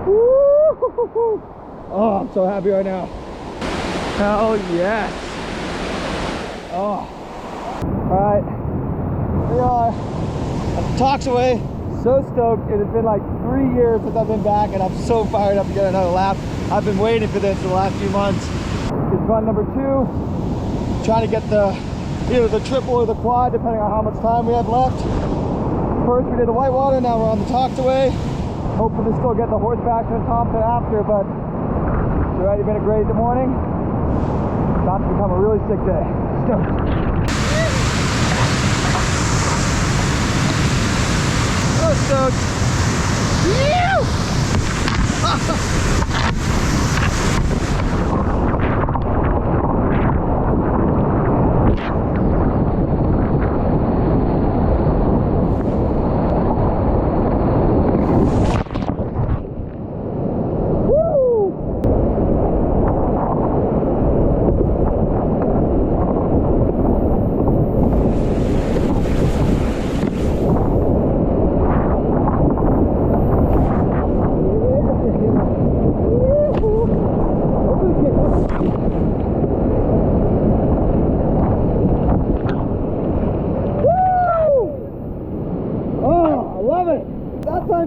Woo! Oh, I'm so happy right now. Hell yes. Oh. All right. We are at Toxaway. So stoked. It has been like 3 years since I've been back, and I'm so fired up to get another lap. I've been waiting for this for the last few months. It's run number 2. Trying to get either the triple or the quad, depending on how much time we have left. First we did the Whitewater, now we're on the Toxaway. Hoping to still get the Horsepasture and Thompson after, but it's already been a great morning. About to become a really sick day. Stoked. So stoked.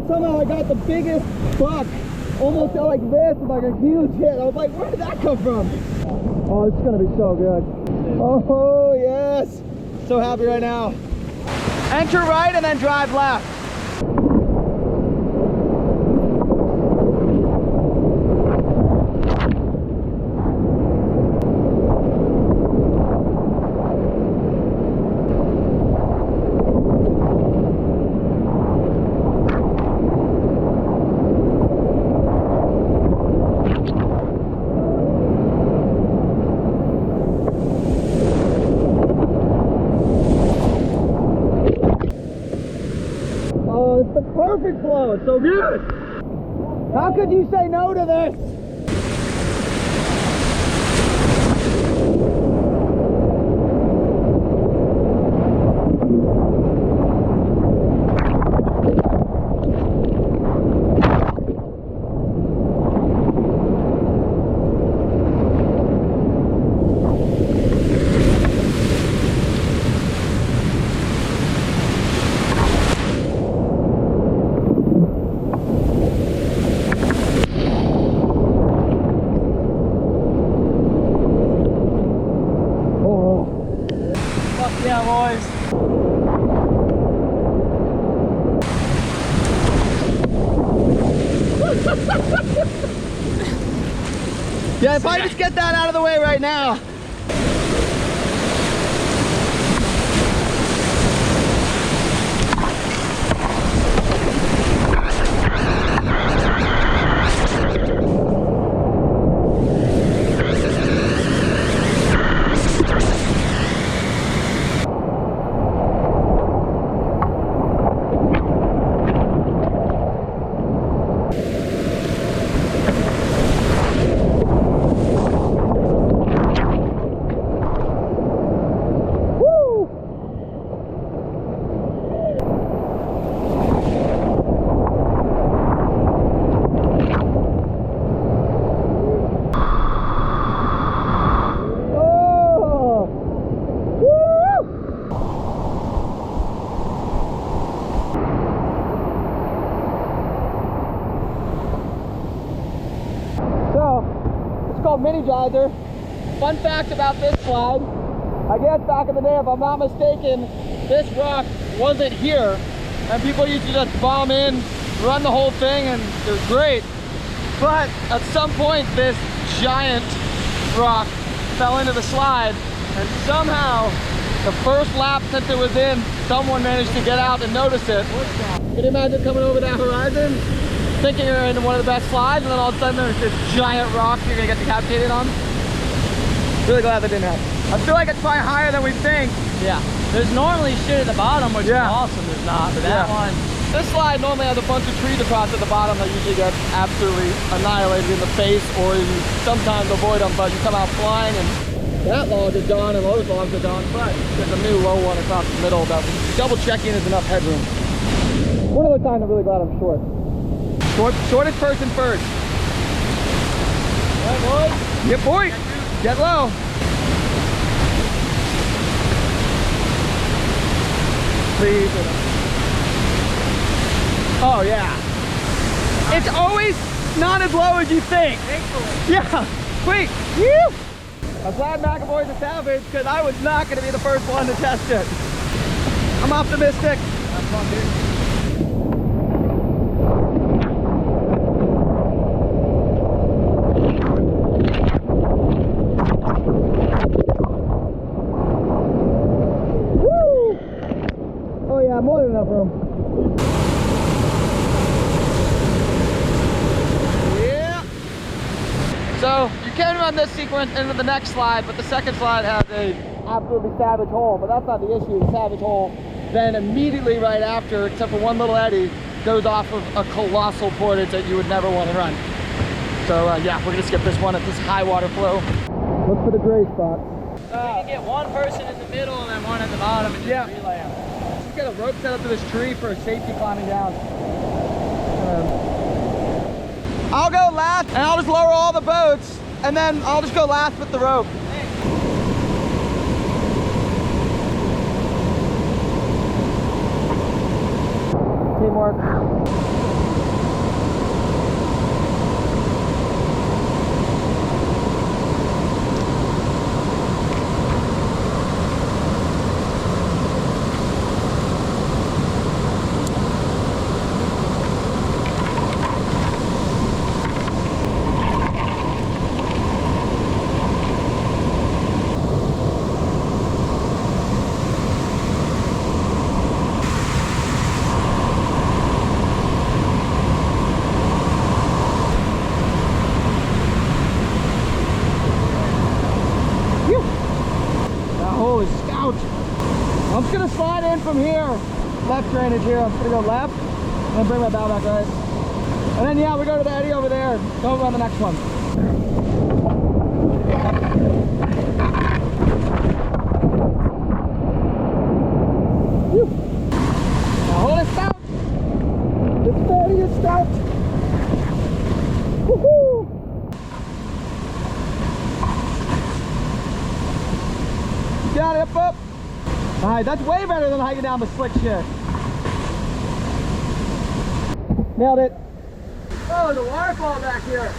Somehow I got the biggest buck, almost like this, with like a huge hit. I was like, where did that come from? Oh, this is gonna be so good. Oh yes, so happy right now. Enter right and then drive left. The perfect flow, it's so good. How could you say no to this? Yeah, boys. Yeah, if I just get that out of the way right now. Mini geyser. Fun fact about this slide, I guess back in the day, if I'm not mistaken, this rock wasn't here and people used to just bomb in, run the whole thing, and it was great. But at some point this giant rock fell into the slide, and somehow the first lap since it was in, someone managed to get out and notice it. Can you imagine coming over that horizon, thinking you're in one of the best slides, and then all of a sudden there's this giant rock you're gonna get decapitated on? Really glad that didn't happen. I feel like it's probably higher than we think. Yeah. There's normally shit at the bottom, which is awesome. There's not, but that one. This slide normally has a bunch of trees across at the bottom that usually get absolutely annihilated in the face, or you sometimes avoid them, but you come out flying, and that log is gone and those logs are gone, but there's a new low one across the middle that double checking is enough headroom. One of the times I'm really glad I'm short. Shortest person first. Right, boys? Yep, boy. Get low. Please. Oh, yeah. It's always not as low as you think. Thankfully. Yeah. Wait. Woo! I'm glad McAvoy's a savage because I was not going to be the first one to test it. I'm optimistic. Have fun, dude. More than enough room. Yeah. So you can run this sequence into the next slide, but the second slide has a absolutely savage hole. But that's not the issue. The savage hole then immediately right after, except for one little eddy, goes off of a colossal portage that you would never want to run. So yeah, we're gonna skip this one at this high water flow. Look for the gray spot. We can get one person in the middle and then one at the bottom and just relay them. Got a rope set up to this tree for safety climbing down. I'll go last and I'll just lower all the boats and then I'll just go last with the rope. Teamwork. I'm just gonna slide in from here, left drainage here. I'm just gonna go left and then bring my bow back right. And then yeah, we go to the eddy over there. Don't run the next one. Whew. Now hold it stout. It's 30 is stout. Woohoo! Got it, up. All right, that's way better than hiking down the slick shit. Nailed it. Oh, there's a waterfall back here.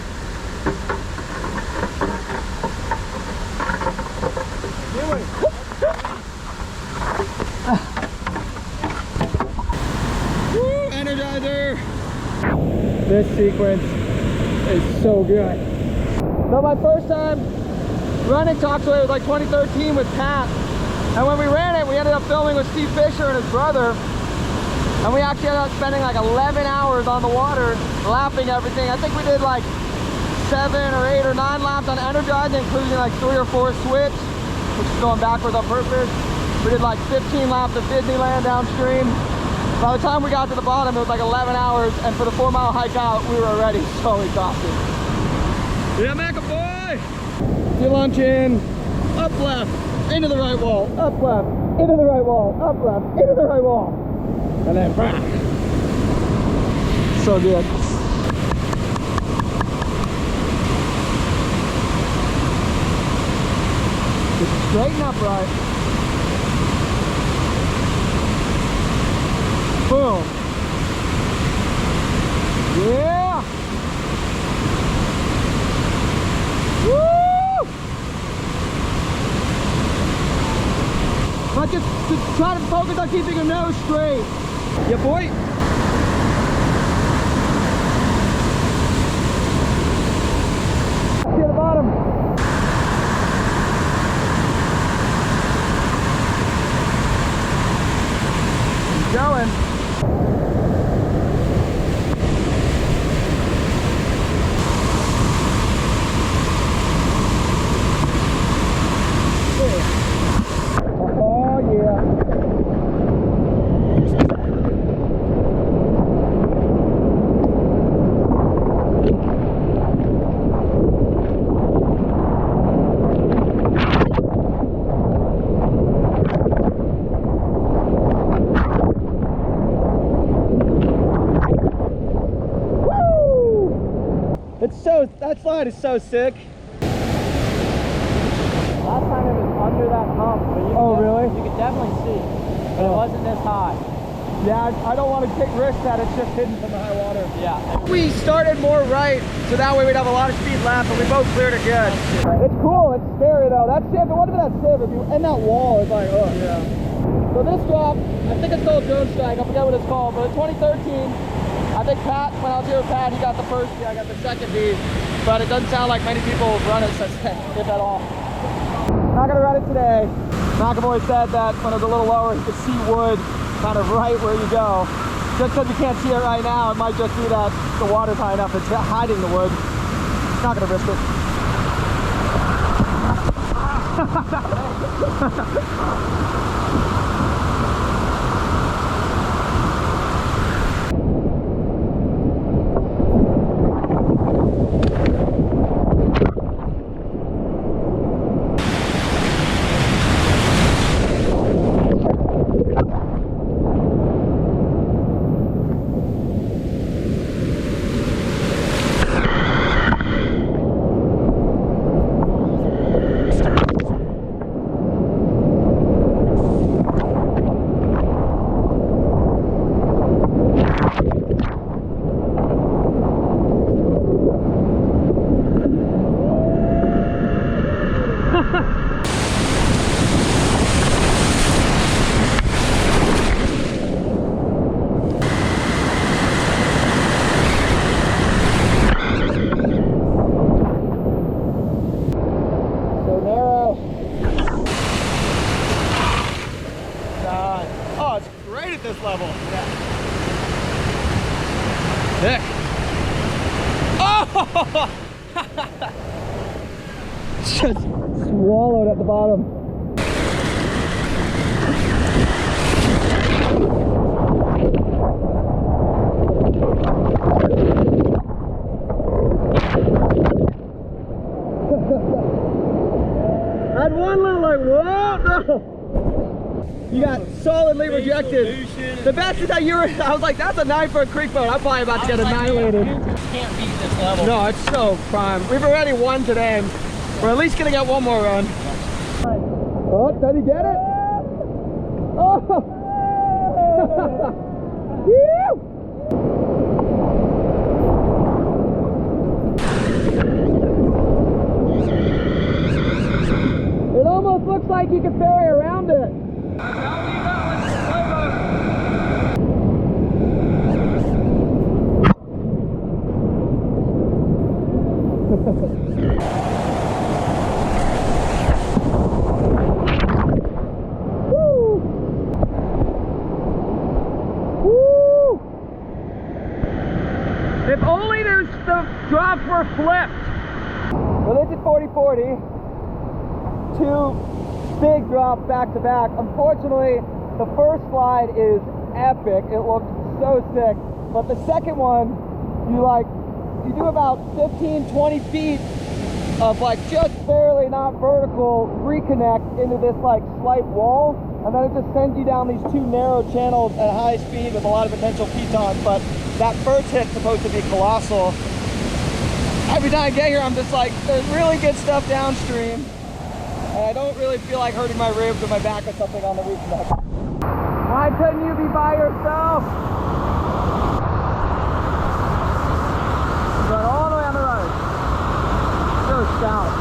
Woo, Energizer. This sequence is so good. So my first time running Toxaway was like 2013 with Pat. And when we ran it, we ended up filming with Steve Fisher and his brother. And we actually ended up spending like 11 hours on the water, lapping everything. I think we did like 7 or 8 or 9 laps on Energizer, including like 3 or 4 switch, which is going backwards on purpose. We did like 15 laps of Disneyland downstream. By the time we got to the bottom, it was like 11 hours. And for the 4-mile hike out, we were already so exhausted. Yeah, McAvoy! You're launching up left. Into the right wall, up left, into the right wall, up left, into the right wall. And then back. So good. Just straighten up right. Boom. Yeah. Woo! But just try to focus on keeping your nose straight. Yeah, boy. To the bottom. Keep going. that slide is so sick. Last time it was under that hump, but really? You could definitely see. But it wasn't this high. Yeah, I don't want to take risks that it's just hidden from the high water. Yeah. We started more right, so that way we'd have a lot of speed left, and we both cleared it good. It's cool, it's scary though. That sieve, it wouldn't have been that sieve if you, and that wall is like, oh. Yeah. So this drop, I think it's called Drone Strike, I forget what it's called, but in 2013, I think Pat, when I was here with Pat, he got the first V, I got the second V, but it doesn't sound like many people have run it since then, if at all. Not gonna run it today. McAvoy said that when it was a little lower, he could see wood kind of right where you go. Just because you can't see it right now, it might just be that the water's high enough it's hiding the wood. Not gonna risk it. This level. Yeah. Sick. Oh! Just swallowed at the bottom. I had one little like, whoa, no! You got solidly rejected. The best is that I was like, that's a 9-foot creek boat. I'm probably about to get annihilated. You can't beat this level. No, it's so prime. We've already won today. We're at least gonna get one more run. Oh, did he get it? Oh! It almost looks like you can ferry around it. If only the drops were flipped. Well, this is 40-40. Two big drops back to back. Unfortunately, the first slide is epic. It looked so sick. But the second one, you do about 15-20 feet of like just barely not vertical reconnect into this like slight wall, and then it just sends you down these two narrow channels at high speed with a lot of potential pitons. But that first hit's supposed to be colossal. Every time I get here, I'm just like, there's really good stuff downstream, and I don't really feel like hurting my ribs or my back or something on the reconnect. Why couldn't you be by yourself? Going all the way on the right. Go south.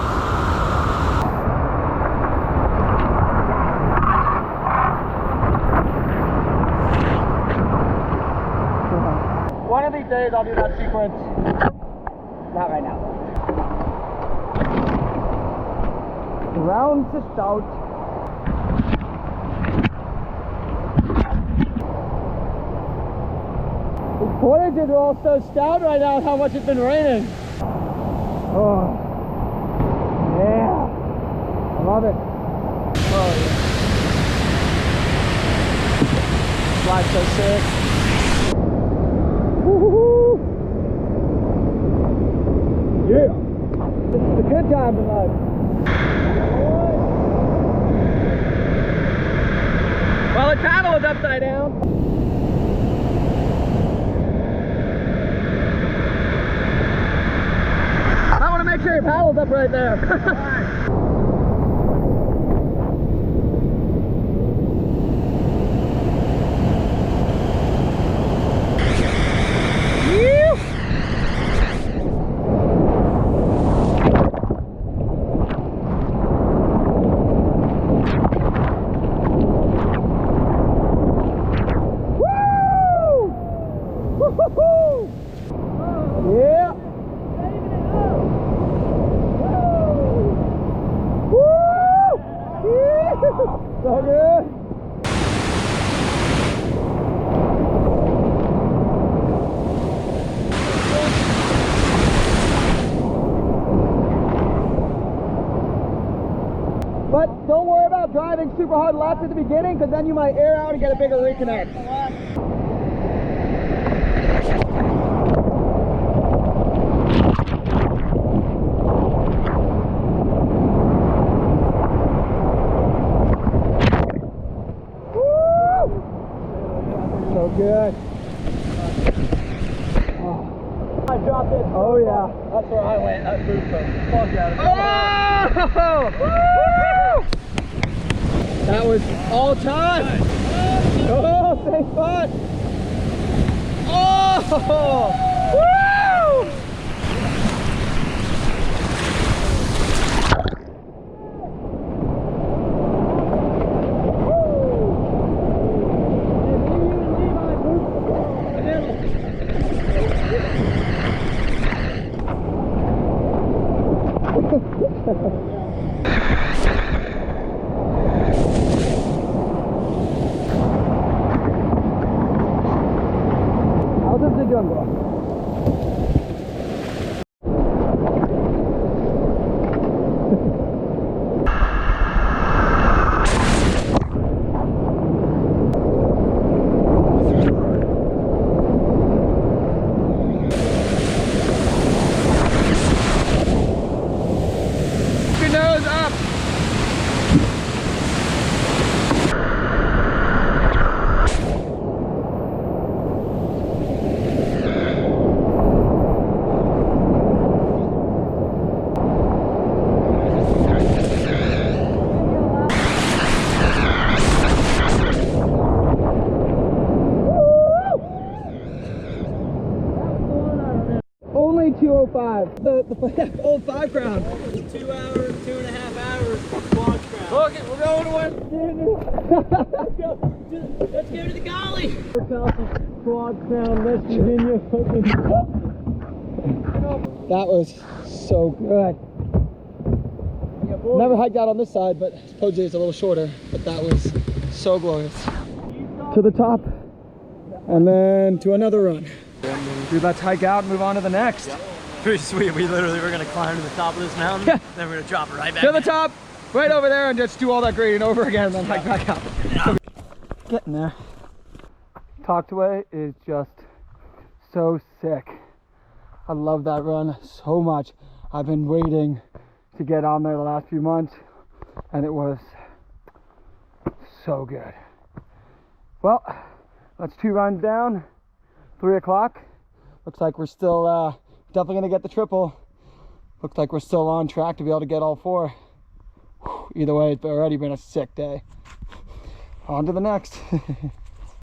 One of these days I'll do that sequence. Not right now. Round to stout. The portages are all so stout right now with how much it's been raining. Oh. Yeah. I love it. Oh yeah. Slide's so sick. Woo-hoo-hoo. Yeah. This is a good time in life. Well, the paddle is upside down. your paddles up right there. Yeah. Woo! So good. But don't worry about driving super hard left at the beginning, because then you might air out and get a bigger reconnect. So good. Oh. I dropped it. Oh yeah. That's where I went. That moved from. Fuck out of Oh! Woo! That was all time. Oh, thank God. Oh! Woo! How's everything going, bro? Your nose up. Only 205. The old 5 crown. 2 hours, 2.5 hours, quad crown. Okay, we're going to one. Let's go to the golly. Quad crown, West Virginia. That was so good. Never hiked out on this side, but supposedly it's a little shorter. But that was so glorious. To the top, and then to another run. Dude, let's hike out and move on to the next. Yeah. Pretty sweet. We literally were gonna climb to the top of this mountain, yeah. Then we're gonna drop it right back to the top, right over there, and just do all that grading over again, and then hike back out. Yeah. Getting there. Toxaway is just so sick. I love that run so much. I've been waiting to get on there the last few months, and it was so good. Well, that's 2 runs down, 3 o'clock. Looks like we're still definitely gonna get the triple. Looks like we're still on track to be able to get all 4. Either way, it's already been a sick day. On to the next.